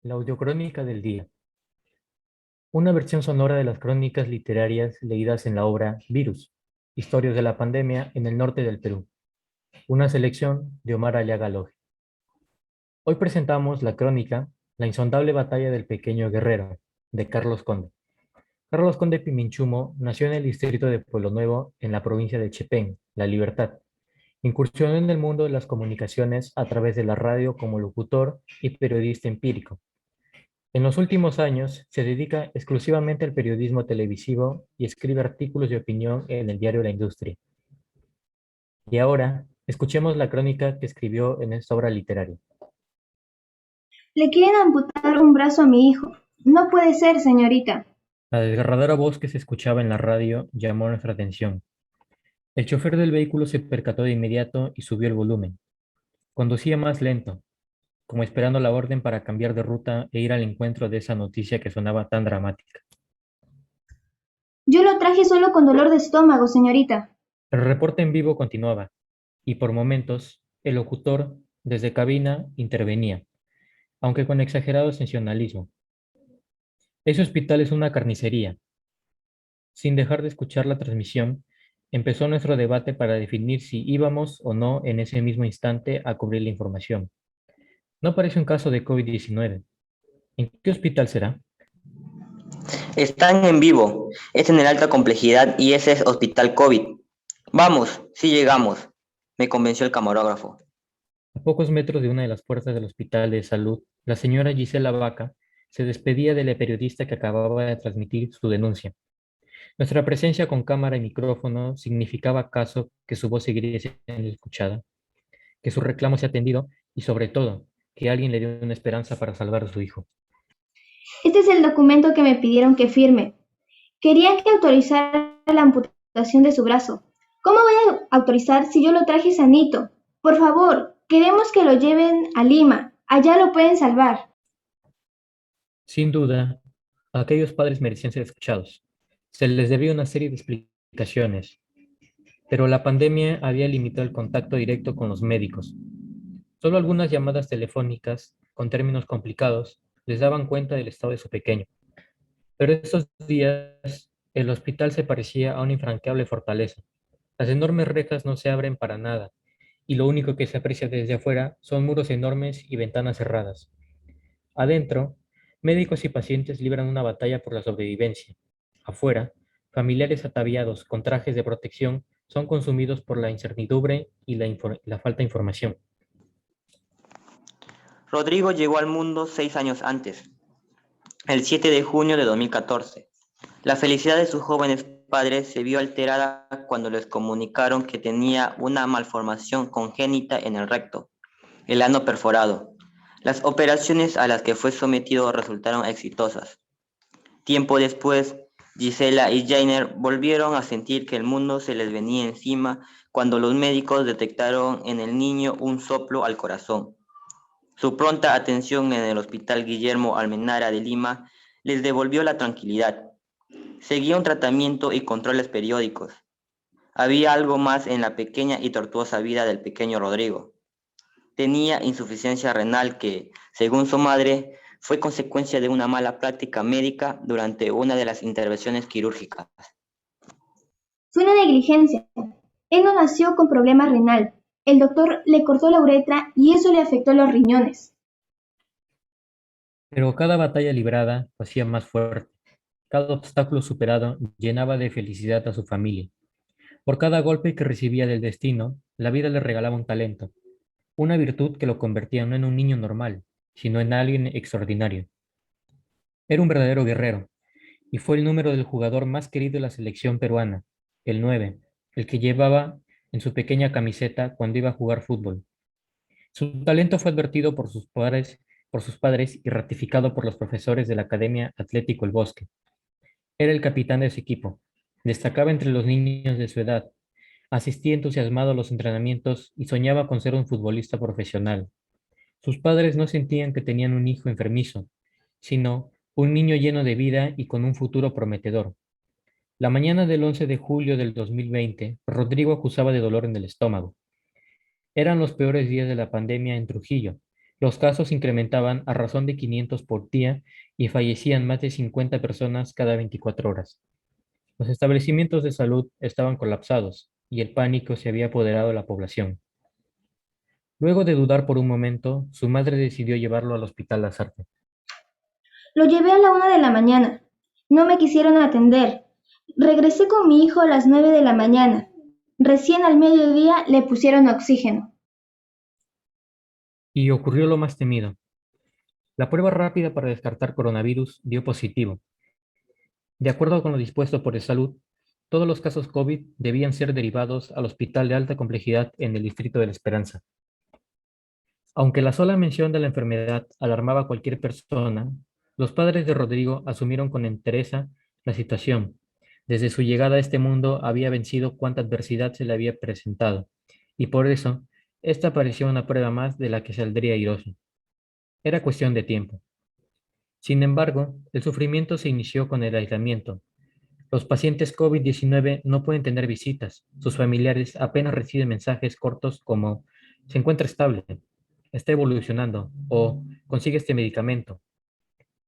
La audiocrónica del día. Una versión sonora de las crónicas literarias leídas en la obra Virus, Historias de la pandemia en el norte del Perú. Una selección de Omar Aliaga Loje. Hoy presentamos la crónica La insondable batalla del pequeño guerrero, de Carlos Conde. Carlos Conde Piminchumo nació en el distrito de Pueblo Nuevo, en la provincia de Chepén, La Libertad. Incursionó en el mundo de las comunicaciones a través de la radio como locutor y periodista empírico. En los últimos años se dedica exclusivamente al periodismo televisivo y escribe artículos de opinión en el diario La Industria. Y ahora, escuchemos la crónica que escribió en esta obra literaria. Le quieren amputar un brazo a mi hijo. No puede ser, señorita. La desgarradora voz que se escuchaba en la radio llamó nuestra atención. El chofer del vehículo se percató de inmediato y subió el volumen. Conducía más lento, como esperando la orden para cambiar de ruta e ir al encuentro de esa noticia que sonaba tan dramática. Yo lo traje solo con dolor de estómago, señorita. El reporte en vivo continuaba, y por momentos el locutor, desde cabina, intervenía, aunque con exagerado sensacionalismo. Ese hospital es una carnicería. Sin dejar de escuchar la transmisión, empezó nuestro debate para definir si íbamos o no en ese mismo instante a cubrir la información. No parece un caso de COVID-19. ¿En qué hospital será? Están en vivo, es en el alta complejidad y ese es Hospital COVID. Vamos, sí llegamos, me convenció el camarógrafo. A pocos metros de una de las puertas del hospital de salud, la señora Gisela Vaca se despedía de la periodista que acababa de transmitir su denuncia. Nuestra presencia con cámara y micrófono significaba acaso que su voz seguiría siendo escuchada, que su reclamo sea atendido y sobre todo que alguien le dé una esperanza para salvar a su hijo. Este es el documento que me pidieron que firme. Querían que autorizara la amputación de su brazo. ¿Cómo voy a autorizar si yo lo traje sanito? Por favor, queremos que lo lleven a Lima. Allá lo pueden salvar. Sin duda, aquellos padres merecían ser escuchados. Se les debía una serie de explicaciones, pero la pandemia había limitado el contacto directo con los médicos. Solo algunas llamadas telefónicas, con términos complicados, les daban cuenta del estado de su pequeño. Pero estos días el hospital se parecía a una infranqueable fortaleza. Las enormes rejas no se abren para nada, y lo único que se aprecia desde afuera son muros enormes y ventanas cerradas. Adentro, médicos y pacientes libran una batalla por la sobrevivencia. Afuera, familiares ataviados con trajes de protección son consumidos por la incertidumbre y la falta de información. Rodrigo llegó al mundo 6 años antes, el 7 de junio de 2014. La felicidad de sus jóvenes padres se vio alterada cuando les comunicaron que tenía una malformación congénita en el recto, el ano perforado. Las operaciones a las que fue sometido resultaron exitosas. Tiempo después, Gisela y Jainer volvieron a sentir que el mundo se les venía encima cuando los médicos detectaron en el niño un soplo al corazón. Su pronta atención en el Hospital Guillermo Almenara de Lima les devolvió la tranquilidad. Seguía un tratamiento y controles periódicos. Había algo más en la pequeña y tortuosa vida del pequeño Rodrigo. Tenía insuficiencia renal que, según su madre, fue consecuencia de una mala práctica médica durante una de las intervenciones quirúrgicas. Fue una negligencia. Él no nació con problema renal. El doctor le cortó la uretra y eso le afectó los riñones. Pero cada batalla librada lo hacía más fuerte. Cada obstáculo superado llenaba de felicidad a su familia. Por cada golpe que recibía del destino, la vida le regalaba un talento, una virtud que lo convertía no en un niño normal, sino en alguien extraordinario. Era un verdadero guerrero, y fue el número del jugador más querido de la selección peruana, el 9, el que llevaba en su pequeña camiseta cuando iba a jugar fútbol. Su talento fue advertido por sus padres y ratificado por los profesores de la Academia Atlético El Bosque. Era el capitán de su equipo. Destacaba entre los niños de su edad. Asistía entusiasmado a los entrenamientos y soñaba con ser un futbolista profesional. Sus padres no sentían que tenían un hijo enfermizo, sino un niño lleno de vida y con un futuro prometedor. La mañana del 11 de julio del 2020, Rodrigo acusaba de dolor en el estómago. Eran los peores días de la pandemia en Trujillo, Los casos se incrementaban a razón de 500 por día y fallecían más de 50 personas cada 24 horas. Los establecimientos de salud estaban colapsados y el pánico se había apoderado de la población. Luego de dudar por un momento, su madre decidió llevarlo al hospital Lasarte. Lo llevé a la 1 de la mañana. No me quisieron atender. Regresé con mi hijo a las 9 de la mañana. Recién al mediodía le pusieron oxígeno. Y ocurrió lo más temido. La prueba rápida para descartar coronavirus dio positivo. De acuerdo con lo dispuesto por el Salud, todos los casos COVID debían ser derivados al hospital de alta complejidad en el Distrito de la Esperanza. Aunque la sola mención de la enfermedad alarmaba a cualquier persona, los padres de Rodrigo asumieron con entereza la situación. Desde su llegada a este mundo había vencido cuanta adversidad se le había presentado, y por eso, esta parecía una prueba más de la que saldría airoso. Era cuestión de tiempo. Sin embargo, el sufrimiento se inició con el aislamiento. Los pacientes COVID-19 no pueden tener visitas. Sus familiares apenas reciben mensajes cortos como "se encuentra estable, está evolucionando" o "consigue este medicamento".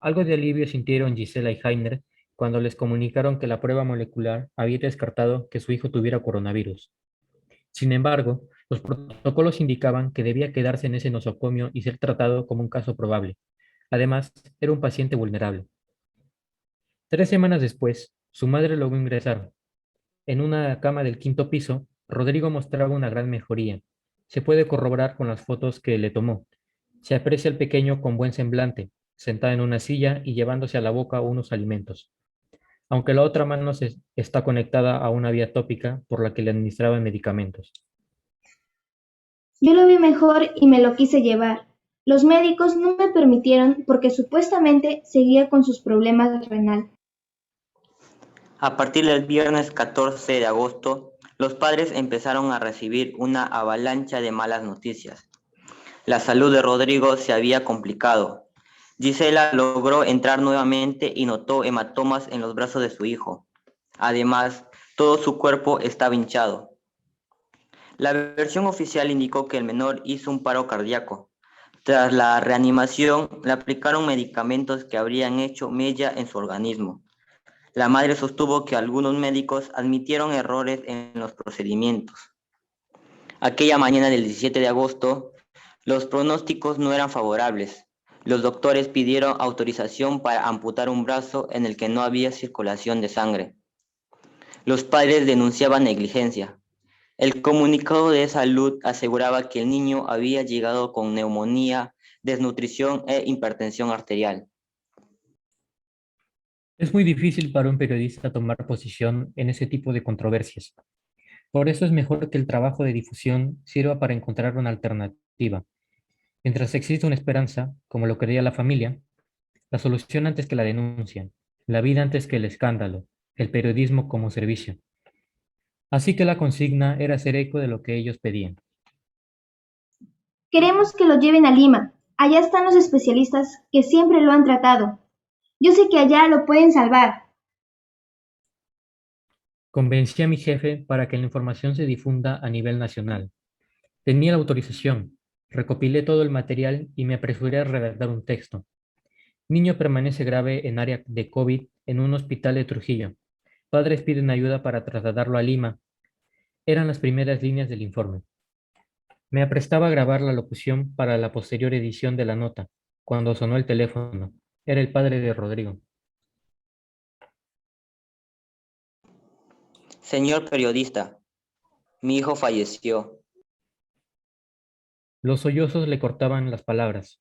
Algo de alivio sintieron Gisela y Heiner cuando les comunicaron que la prueba molecular había descartado que su hijo tuviera coronavirus. Sin embargo, los protocolos indicaban que debía quedarse en ese nosocomio y ser tratado como un caso probable. Además, era un paciente vulnerable. 3 semanas después, su madre logró ingresar. En una cama del quinto piso, Rodrigo mostraba una gran mejoría. Se puede corroborar con las fotos que le tomó. Se aprecia al pequeño con buen semblante, sentado en una silla y llevándose a la boca unos alimentos, aunque la otra mano está conectada a una vía tópica por la que le administraban medicamentos. Yo lo vi mejor y me lo quise llevar. Los médicos no me permitieron porque supuestamente seguía con sus problemas renal. A partir del viernes 14 de agosto, los padres empezaron a recibir una avalancha de malas noticias. La salud de Rodrigo se había complicado. Gisela logró entrar nuevamente y notó hematomas en los brazos de su hijo. Además, todo su cuerpo estaba hinchado. La versión oficial indicó que el menor hizo un paro cardíaco. Tras la reanimación, le aplicaron medicamentos que habrían hecho mella en su organismo. La madre sostuvo que algunos médicos admitieron errores en los procedimientos. Aquella mañana del 17 de agosto, los pronósticos no eran favorables. Los doctores pidieron autorización para amputar un brazo en el que no había circulación de sangre. Los padres denunciaban negligencia. El comunicado de salud aseguraba que el niño había llegado con neumonía, desnutrición e hipertensión arterial. Es muy difícil para un periodista tomar posición en ese tipo de controversias. Por eso es mejor que el trabajo de difusión sirva para encontrar una alternativa. Mientras existe una esperanza, como lo creía la familia, la solución antes que la denuncia, la vida antes que el escándalo, el periodismo como servicio. Así que la consigna era hacer eco de lo que ellos pedían. Queremos que lo lleven a Lima. Allá están los especialistas que siempre lo han tratado. Yo sé que allá lo pueden salvar. Convencí a mi jefe para que la información se difunda a nivel nacional. Tenía la autorización, recopilé todo el material y me apresuré a redactar un texto. Niño permanece grave en área de COVID en un hospital de Trujillo. Padres piden ayuda para trasladarlo a Lima. Eran las primeras líneas del informe. Me aprestaba a grabar la locución para la posterior edición de la nota, cuando sonó el teléfono. Era el padre de Rodrigo. Señor periodista, mi hijo falleció. Los sollozos le cortaban las palabras,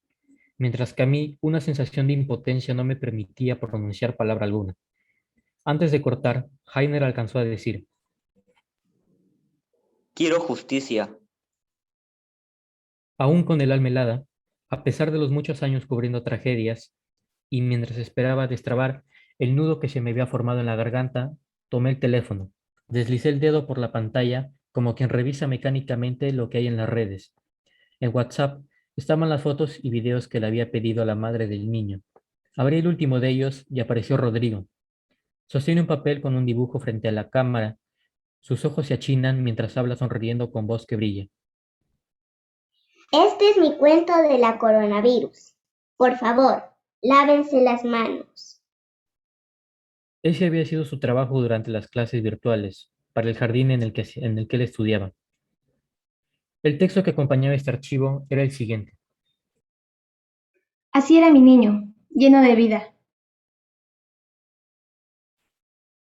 mientras que a mí una sensación de impotencia no me permitía pronunciar palabra alguna. Antes de cortar, Heiner alcanzó a decir: Quiero justicia. aún con el alma helada, a pesar de los muchos años cubriendo tragedias, y mientras esperaba destrabar el nudo que se me había formado en la garganta, tomé el teléfono, deslicé el dedo por la pantalla como quien revisa mecánicamente lo que hay en las redes. En WhatsApp estaban las fotos y videos que le había pedido a la madre del niño. Abrí el último de ellos y apareció Rodrigo. Sostiene un papel con un dibujo frente a la cámara. Sus ojos se achinan mientras habla sonriendo con voz que brilla. Este es mi cuento de la coronavirus. Por favor, lávense las manos. Ese había sido su trabajo durante las clases virtuales, para el jardín en el que él estudiaba. El texto que acompañaba este archivo era el siguiente. Así era mi niño, lleno de vida.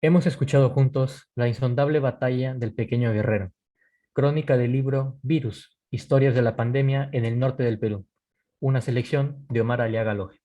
Hemos escuchado juntos la insondable batalla del pequeño guerrero, crónica del libro Virus, Historias de la pandemia en el norte del Perú, una selección de Omar Aliaga Loje.